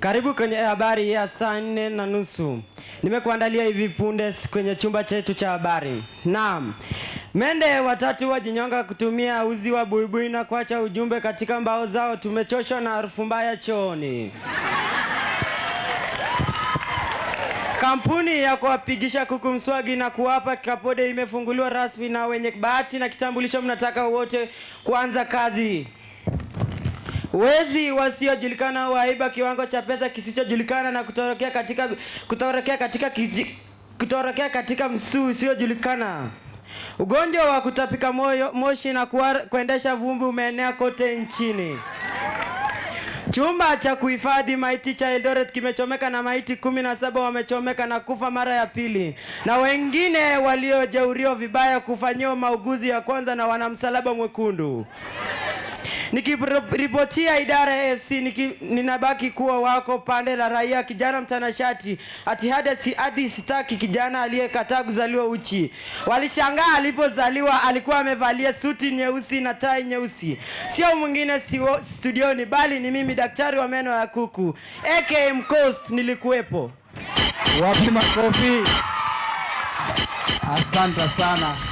Karibu kwenye habari ya saa 4:30. Nimekuandalia hivi punde kwenye chumba chetu cha habari. Naam. Mende watatu wajinyonga kutumia uzi wa buibui na kuacha ujumbe katika mbao zao, tumechoshwa na harufu mbaya chooni. Kampuni ya kuwapigisha kuku mswagi na kuwapa kapode imefunguliwa rasmi, na wenye bahati na kitambulisho mnataka wote kuanza kazi. Wezi wasiojulikana waiba kiwango cha pesa kisichojulikana na kutorokea katika msitu usiojulikana. Ugonjwa wa kutapika moshi na kuendesha vumbi umeenea kote nchini. Chumba cha kuhifadhi maiti cha Eldoret kimechomeka na maiti 17 wamechomeka na kufa mara ya pili, na wengine waliojeruhiwa vibaya kufanyiwa mauguzi ya kwanza na wanamsalaba mwekundu. Nikiripotia idara ya AFC ninabaki kuwa wako pande la raia. Kijana mtanashati hadi sitaki kijana aliyekataa kuzaliwa uchi. Walishangaa alipozaliwa alikuwa amevalia suti nyeusi na tai nyeusi. Sio mwingine studioni bali ni mimi, daktari wa meno ya kuku aka Mcoast. Nilikuwepo. Wapi makofi? Asante sana.